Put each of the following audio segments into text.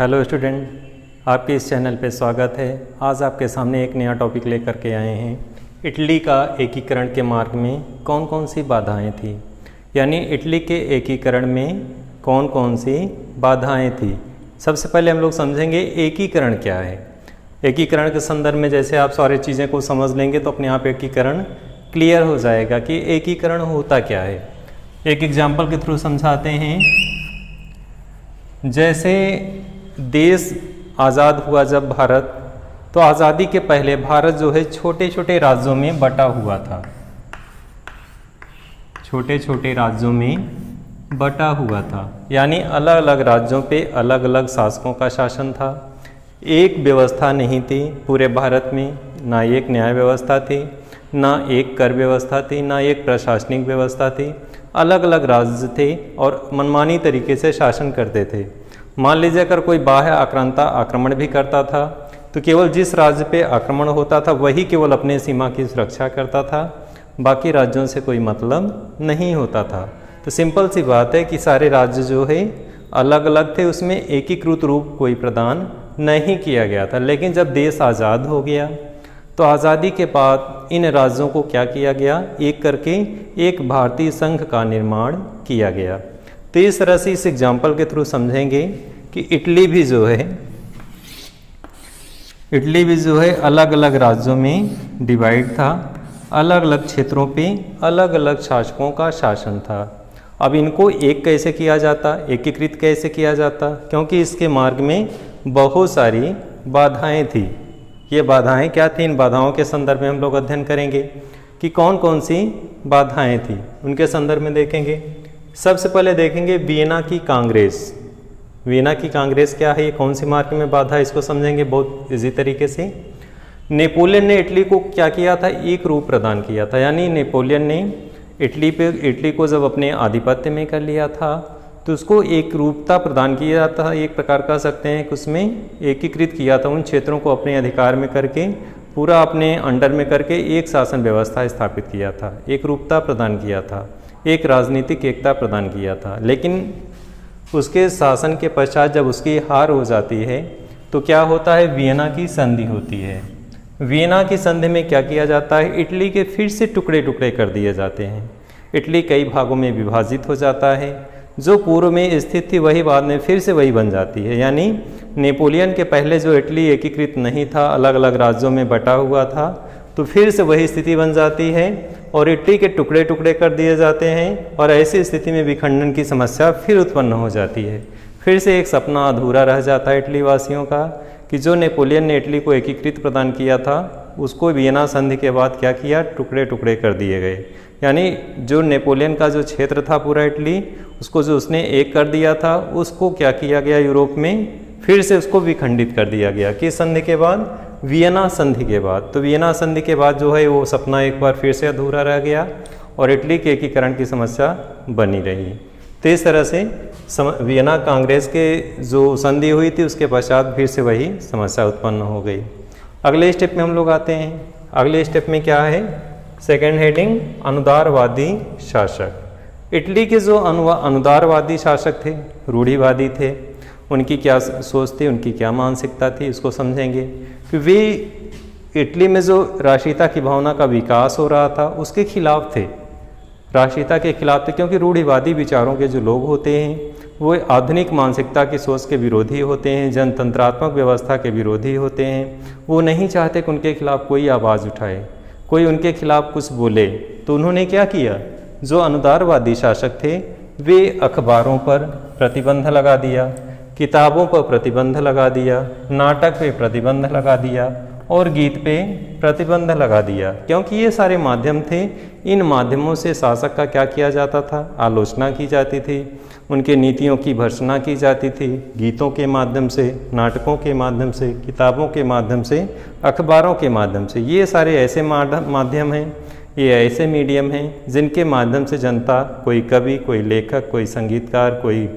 Hello student, आपके इस channel पे स्वागत है। आज आपके सामने एक नया टॉपिक लेकर के आए हैं। इटली का एकीकरण के मार्ग में कौन कौन सी बाधाएं थी, यानी इटली के एकीकरण में कौन कौन सी बाधाएं थी। सबसे पहले हम लोग समझेंगे एकीकरण क्या है। एकीकरण के संदर्भ में जैसे आप सारी चीज़ें को समझ लेंगे तो अपने आप एकीकरण क्लियर हो जाएगा कि एकीकरण होता क्या है। एक एग्जाम्पल के थ्रू समझाते हैं। जैसे देश आज़ाद हुआ जब भारत, तो आज़ादी के पहले भारत जो है छोटे छोटे राज्यों में बटा हुआ था। छोटे छोटे राज्यों में बटा हुआ था, यानी अलग अलग राज्यों पे अलग अलग शासकों का शासन था। एक व्यवस्था नहीं थी पूरे भारत में, ना एक न्याय व्यवस्था थी, ना एक कर व्यवस्था थी, ना एक प्रशासनिक व्यवस्था थी। अलग अलग राज्य थे और मनमानी तरीके से शासन करते थे। मान लीजिए अगर कोई बाह्य आक्रांता आक्रमण भी करता था तो केवल जिस राज्य पे आक्रमण होता था वही केवल अपने सीमा की सुरक्षा करता था, बाकी राज्यों से कोई मतलब नहीं होता था। तो सिंपल सी बात है कि सारे राज्य जो है अलग अलग थे, उसमें एकीकृत रूप कोई प्रदान नहीं किया गया था। लेकिन जब देश आज़ाद हो गया तो आज़ादी के बाद इन राज्यों को क्या किया गया, एक करके एक भारतीय संघ का निर्माण किया गया। तो इस तरह से इस एग्जाम्पल के थ्रू समझेंगे कि इटली भी जो है अलग अलग राज्यों में डिवाइड था। अलग अलग क्षेत्रों पे अलग अलग शासकों का शासन था। अब इनको एक कैसे किया जाता, एकीकृत कैसे किया जाता, क्योंकि इसके मार्ग में बहुत सारी बाधाएं थी। ये बाधाएं क्या थी, इन बाधाओं के संदर्भ में हम लोग अध्ययन करेंगे कि कौन कौन सी बाधाएं थी, उनके संदर्भ में देखेंगे। सबसे पहले देखेंगे वियना की कांग्रेस। वियना की कांग्रेस क्या है, ये कौन सी मार्ग में बाधा है, इसको समझेंगे बहुत इजी तरीके से। नेपोलियन ने इटली को क्या किया था, एक रूप प्रदान किया था। यानी नेपोलियन ने इटली को जब अपने आधिपत्य में कर लिया था तो उसको एक रूपता प्रदान किया था। एक प्रकार कह सकते हैं कि उसमें एकीकृत किया था, उन क्षेत्रों को अपने अधिकार में करके पूरा अपने अंडर में करके एक शासन व्यवस्था स्थापित किया था, एक रूपता प्रदान किया था, एक राजनीतिक एकता प्रदान किया था। लेकिन उसके शासन के पश्चात जब उसकी हार हो जाती है तो क्या होता है, वियना की संधि होती है। वियना की संधि में क्या किया जाता है, इटली के फिर से टुकड़े टुकड़े कर दिए जाते हैं। इटली कई भागों में विभाजित हो जाता है। जो पूर्व में स्थित थी वही बाद में फिर से वही बन जाती है। यानी नेपोलियन के पहले जो इटली एकीकृत नहीं था, अलग अलग राज्यों में बटा हुआ था, तो फिर से वही स्थिति बन जाती है और इटली के टुकड़े टुकड़े कर दिए जाते हैं। और ऐसी स्थिति में विखंडन की समस्या फिर उत्पन्न हो जाती है। फिर से एक सपना अधूरा रह जाता है इटली वासियों का कि जो नेपोलियन ने इटली को एकीकृत प्रदान किया था उसको वियना संधि के बाद क्या किया, टुकड़े टुकड़े कर दिए गए। यानी जो नेपोलियन का जो क्षेत्र था पूरा इटली, उसको जो उसने एक कर दिया था, उसको क्या किया गया, यूरोप में फिर से उसको विखंडित कर दिया गया। किस संधि के बाद, वियना संधि के बाद। तो वियना संधि के बाद जो है वो सपना एक बार फिर से अधूरा रह गया और इटली के एकीकरण की समस्या बनी रही। तो इस तरह से वियना कांग्रेस के जो संधि हुई थी उसके पश्चात फिर से वही समस्या उत्पन्न हो गई। अगले स्टेप में हम लोग आते हैं। अगले स्टेप में क्या है, सेकेंड हेडिंग, अनुदारवादी शासक। इटली के जो अनुदारवादी शासक थे, रूढ़िवादी थे, उनकी क्या सोच थी, उनकी क्या मानसिकता थी, इसको समझेंगे कि वे इटली में जो राष्ट्रीयता की भावना का विकास हो रहा था उसके खिलाफ थे, राष्ट्रीयता के खिलाफ थे। क्योंकि रूढ़िवादी विचारों के जो लोग होते हैं वो आधुनिक मानसिकता की सोच के विरोधी होते हैं, जनतंत्रात्मक व्यवस्था के विरोधी होते हैं। वो नहीं चाहते कि उनके खिलाफ कोई आवाज़ उठाए, कोई उनके खिलाफ कुछ बोले। तो उन्होंने क्या किया, जो अनुदारवादी शासक थे वे अखबारों पर प्रतिबंध लगा दिया, किताबों पर प्रतिबंध लगा दिया, नाटक पे प्रतिबंध लगा दिया और गीत पे प्रतिबंध लगा दिया। क्योंकि ये सारे माध्यम थे, इन माध्यमों से शासक का क्या किया जाता था, आलोचना की जाती थी, उनके नीतियों की भर्त्सना की जाती थी, गीतों के माध्यम से, नाटकों के माध्यम से, किताबों के माध्यम से, अखबारों के माध्यम से। ये सारे ऐसे माध्यम हैं, ये ऐसे मीडियम हैं जिनके माध्यम से जनता, कोई कवि, कोई लेखक, कोई संगीतकार, कोई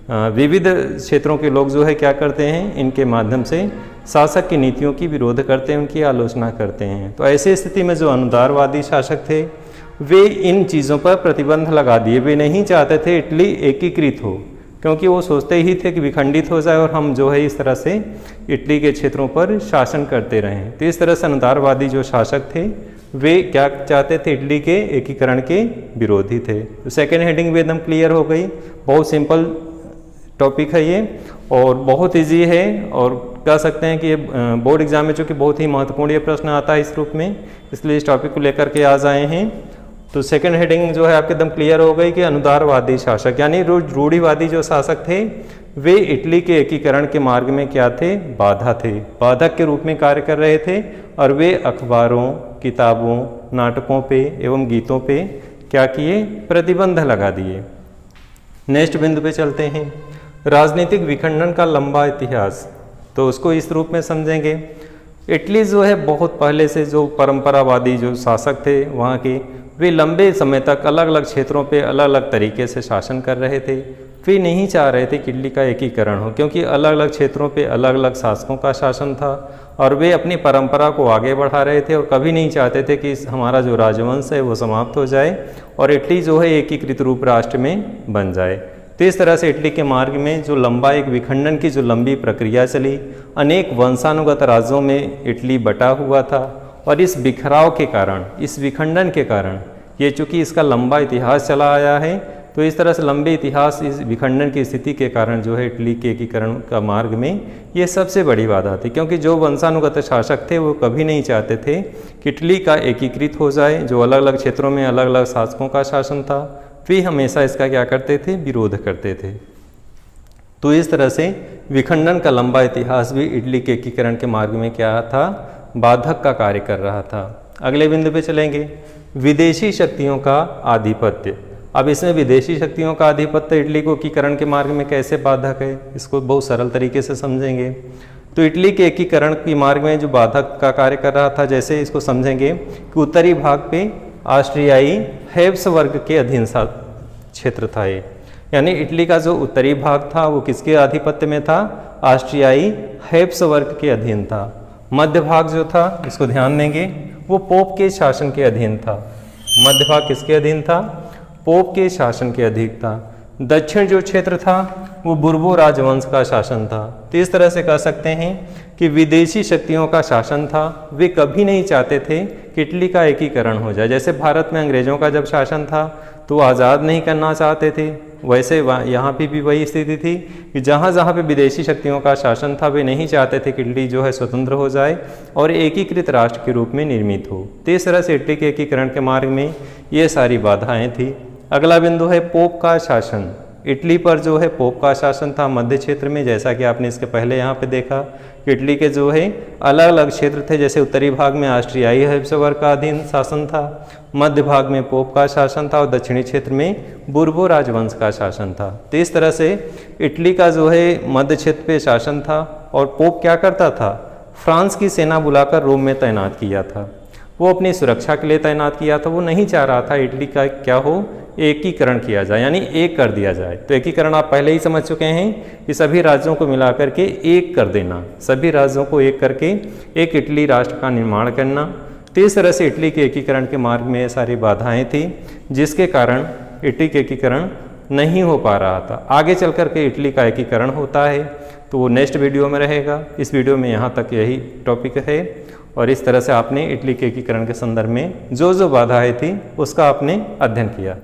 विविध क्षेत्रों के लोग जो है क्या करते हैं, इनके माध्यम से शासक की नीतियों की विरोध करते हैं, उनकी आलोचना करते हैं। तो ऐसी स्थिति में जो अनुदारवादी शासक थे वे इन चीज़ों पर प्रतिबंध लगा दिए। वे नहीं चाहते थे इटली एकीकृत हो, क्योंकि वो सोचते ही थे कि विखंडित हो जाए और हम जो है इस तरह से इटली के क्षेत्रों पर शासन करते रहें। तो इस तरह से अनुदारवादी जो शासक थे वे क्या चाहते थे, इटली के एकीकरण के विरोधी थे। तो सेकेंड हेडिंग भी एकदम क्लियर हो गई। बहुत सिंपल टॉपिक है ये और बहुत इजी है और कह सकते हैं कि ये बोर्ड एग्जाम में चूँकि बहुत ही महत्वपूर्ण ये प्रश्न आता है इस रूप में, इसलिए इस टॉपिक को लेकर के आज आए हैं। तो सेकंड हेडिंग जो है आपके एकदम क्लियर हो गई कि अनुदारवादी शासक यानी रूढ़िवादी जो शासक थे वे इटली के एकीकरण के मार्ग में क्या थे, बाधा थे, बाधक के रूप में कार्य कर रहे थे और वे अखबारों, किताबों, नाटकों पे एवं गीतों पे क्या किए, प्रतिबंध लगा दिए। नेक्स्ट बिंदु पे चलते हैं, राजनीतिक विखंडन का लंबा इतिहास। तो उसको इस रूप में समझेंगे, इटली जो है बहुत पहले से जो परंपरावादी जो शासक थे वहाँ के, वे लंबे समय तक अलग अलग क्षेत्रों पे अलग अलग तरीके से शासन कर रहे थे। वे नहीं चाह रहे थे कि इटली का एकीकरण हो, क्योंकि अलग अलग क्षेत्रों पे अलग अलग शासकों का शासन था और वे अपनी परंपरा को आगे बढ़ा रहे थे और कभी नहीं चाहते थे कि हमारा जो राजवंश है वो समाप्त हो जाए और इटली जो है एकीकृत रूप राष्ट्र में बन जाए। तो इस तरह से इटली के मार्ग में जो लंबा एक विखंडन की जो लंबी प्रक्रिया चली, अनेक वंशानुगत राज्यों में इटली बटा हुआ था और इस बिखराव के कारण, इस विखंडन के कारण, ये चूँकि इसका लंबा इतिहास चला आया है, तो इस तरह से लंबे इतिहास इस विखंडन की स्थिति के कारण जो है इटली के एकीकरण का मार्ग में ये सबसे बड़ी बाधा थी। क्योंकि जो वंशानुगत शासक थे वो कभी नहीं चाहते थे कि इटली का एकीकृत हो जाए। जो अलग अलग क्षेत्रों में अलग अलग शासकों का शासन था वे हमेशा इसका क्या करते थे, विरोध करते थे। तो इस तरह से विखंडन का लंबा इतिहास भी इटली के एकीकरण के मार्ग में क्या था, बाधक का कार्य कर रहा था। अगले बिंदु पे चलेंगे, विदेशी शक्तियों का आधिपत्य। अब इसमें विदेशी शक्तियों का आधिपत्य इटली को एकीकरण के मार्ग में कैसे बाधक है, इसको बहुत सरल तरीके से समझेंगे। तो इटली के एकीकरण के मार्ग में जो बाधक का कार्य कर रहा था, जैसे इसको समझेंगे कि उत्तरी भाग पे ऑस्ट्रियाई हैब्स वर्ग के अधीन क्षेत्र था ये, यानी इटली का जो उत्तरी भाग था वो किसके आधिपत्य में था, ऑस्ट्रियाई हैब्स वर्ग के अधीन था। मध्य भाग जो था, इसको ध्यान देंगे, वो पोप के शासन के अधीन था। मध्य भाग किसके अधीन था, पोप के शासन के अधीन था। दक्षिण जो क्षेत्र था वो बुर्बो राजवंश का शासन था। तो इस तरह से कह सकते हैं कि विदेशी शक्तियों का शासन था, वे कभी नहीं चाहते थे कि इटली का एकीकरण हो जाए। जैसे भारत में अंग्रेजों का जब शासन था तो आज़ाद नहीं करना चाहते थे, वैसे यहाँ पे भी वही स्थिति थी कि जहाँ जहाँ पे विदेशी शक्तियों का शासन था वे नहीं चाहते थे कि इटली जो है स्वतंत्र हो जाए और एकीकृत राष्ट्र के रूप में निर्मित हो। तो इस तरह से इटली के एकीकरण के मार्ग में ये सारी बाधाएं थी। अगला बिंदु है पोप का शासन। इटली पर जो है पोप का शासन था मध्य क्षेत्र में, जैसा कि आपने इसके पहले यहाँ पे देखा कि इटली के जो है अलग अलग क्षेत्र थे। जैसे उत्तरी भाग में ऑस्ट्रियाई हैब्स वर्ग का अधीन शासन था, मध्य भाग में पोप का शासन था और दक्षिणी क्षेत्र में बुर्बो राजवंश का शासन था। तो इस तरह से इटली का जो है मध्य क्षेत्र पे शासन था और पोप क्या करता था, फ्रांस की सेना बुलाकर रोम में तैनात किया था। वो अपनी सुरक्षा के लिए तैनात किया था। वो नहीं चाह रहा था इटली का क्या हो, एकीकरण किया जाए, यानी एक कर दिया जाए। तो एकीकरण आप पहले ही समझ चुके हैं कि सभी राज्यों को मिला करके एक कर देना, सभी राज्यों को एक करके एक इटली राष्ट्र का निर्माण करना। तो इस तरह से इटली के एकीकरण के मार्ग में ये सारी बाधाएं थी, जिसके कारण इटली के एकीकरण नहीं हो पा रहा था। आगे चल कर के इटली का एकीकरण होता है, तो वो नेक्स्ट वीडियो में रहेगा। इस वीडियो में यहाँ तक यही टॉपिक है और इस तरह से आपने इटली के एकीकरण के संदर्भ में जो जो बाधाएं थी उसका आपने अध्ययन किया।